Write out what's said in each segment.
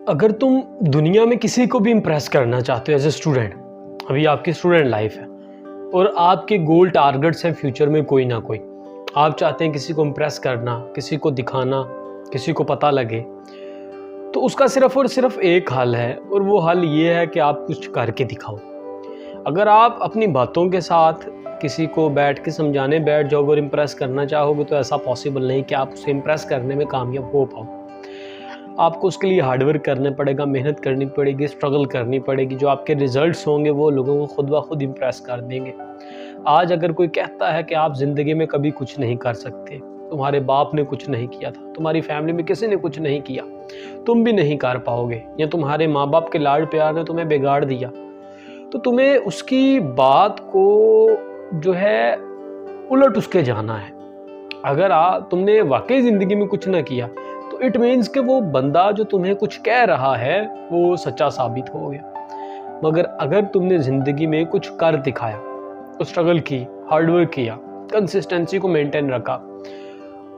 अगर तुम दुनिया में किसी को भी इम्प्रेस करना चाहते हो एज ए स्टूडेंट, अभी आपकी स्टूडेंट लाइफ है और आपके गोल टारगेट्स हैं फ्यूचर में कोई ना कोई, आप चाहते हैं किसी को इम्प्रेस करना, किसी को दिखाना, किसी को पता लगे, तो उसका सिर्फ और सिर्फ एक हल है और वो हल ये है कि आप कुछ करके दिखाओ। अगर आप अपनी बातों के साथ किसी को बैठ के समझाने बैठ जाओगे और इम्प्रेस करना चाहोगे तो ऐसा पॉसिबल नहीं कि आप उसे इम्प्रेस करने में कामयाब हो पाओ। आपको उसके लिए हार्डवर्क करना पड़ेगा, मेहनत करनी पड़ेगी, स्ट्रगल करनी पड़ेगी। जो आपके रिजल्ट्स होंगे वो लोगों को खुद ब खुद इम्प्रेस कर देंगे। आज अगर कोई कहता है कि आप ज़िंदगी में कभी कुछ नहीं कर सकते, तुम्हारे बाप ने कुछ नहीं किया था, तुम्हारी फैमिली में किसी ने कुछ नहीं किया, तुम भी नहीं कर पाओगे, या तुम्हारे माँ बाप के लाड प्यार ने तुम्हें बिगाड़ दिया, तो तुम्हें उसकी बात को जो है उलट उसके जाना है। अगर तुमने वाकई ज़िंदगी में कुछ ना किया तो इट मीन्स कि वो बंदा जो तुम्हें कुछ कह रहा है वो सच्चा साबित हो गया। मगर अगर तुमने ज़िंदगी में कुछ कर दिखाया, तो स्ट्रगल की, हार्डवर्क किया, कंसिस्टेंसी को मेंटेन रखा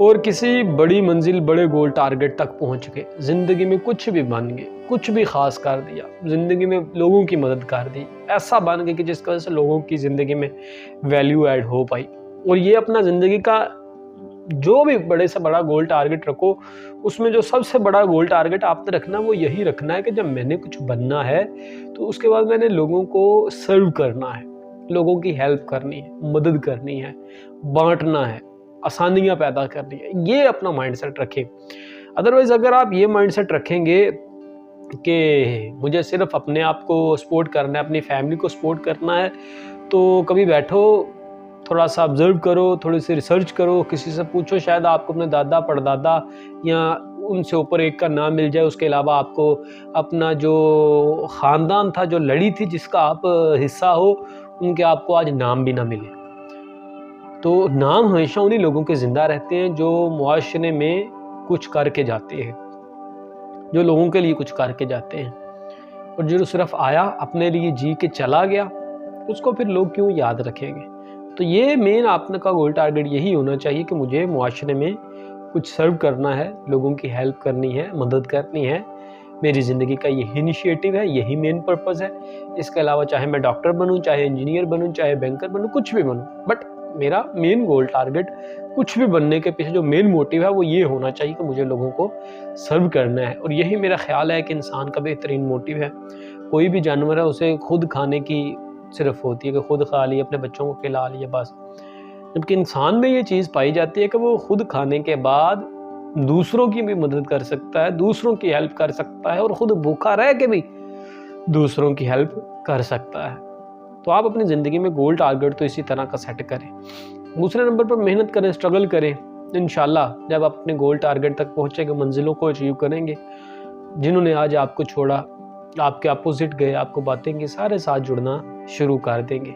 और किसी बड़ी मंजिल, बड़े गोल टारगेट तक पहुंच गए, ज़िंदगी में कुछ भी बन गए, कुछ भी ख़ास कर दिया, ज़िंदगी में लोगों की मदद कर दी, ऐसा बन गए कि जिसकी वजह से लोगों की ज़िंदगी में वैल्यू ऐड हो पाई, और ये अपना ज़िंदगी का जो भी बड़े से बड़ा गोल टारगेट रखो, उसमें जो सबसे बड़ा गोल टारगेट आपने रखना वो यही रखना है कि जब मैंने कुछ बनना है तो उसके बाद मैंने लोगों को सर्व करना है, लोगों की हेल्प करनी है, मदद करनी है, बांटना है, आसानियाँ पैदा करनी है। ये अपना माइंडसेट रखें। अदरवाइज अगर आप ये माइंडसेट रखेंगे कि मुझे सिर्फ अपने आप को सपोर्ट करना है, अपनी फैमिली को सपोर्ट करना है, तो कभी बैठो, थोड़ा सा ऑब्जर्व करो, थोड़ी सी रिसर्च करो, किसी से पूछो, शायद आपको अपने दादा परदादा या उनसे ऊपर एक का नाम मिल जाए। उसके अलावा आपको अपना जो ख़ानदान था, जो लड़ी थी जिसका आप हिस्सा हो, उनके आपको आज नाम भी ना मिले। तो नाम हमेशा उन्हीं लोगों के ज़िंदा रहते हैं जो मुआशरे में कुछ करके जाते हैं, जो लोगों के लिए कुछ करके जाते हैं। और जो सिर्फ आया, अपने लिए जी के चला गया, उसको फिर लोग क्यों याद रखेंगे। तो ये मेन आपने का गोल टारगेट यही होना चाहिए कि मुझे मुआशरे में कुछ सर्व करना है, लोगों की हेल्प करनी है, मदद करनी है। मेरी ज़िंदगी का यही इनिशिएटिव है, यही मेन पर्पज़ है। इसके अलावा चाहे मैं डॉक्टर बनूं, चाहे इंजीनियर बनूं, चाहे बैंकर बनूं, कुछ भी बनूं, बट मेरा मेन गोल टारगेट कुछ भी बनने के पीछे जो मेन मोटिव है वो ये होना चाहिए कि मुझे लोगों को सर्व करना है। और यही मेरा ख्याल है कि इंसान का बेहतरीन मोटिव है। कोई भी जानवर है उसे खुद खाने की सिर्फ होती है कि खुद खा लिया, अपने बच्चों को खिला लिया, बस। जबकि इंसान में ये चीज़ पाई जाती है कि वो खुद खाने के बाद दूसरों की भी मदद कर सकता है, दूसरों की हेल्प कर सकता है और खुद भूखा रह के भी दूसरों की हेल्प कर सकता है। तो आप अपनी ज़िंदगी में गोल टारगेट तो इसी तरह का सेट करें। दूसरे नंबर पर मेहनत करें, स्ट्रगल करें। इंशाल्लाह जब आप अपने गोल टारगेट तक पहुँचेंगे, मंजिलों को अचीव करेंगे, जिन्होंने आज आपको छोड़ा, आपके अपोजिट गए, आपको बातें की, सारे साथ जुड़ना शुरू कर देंगे।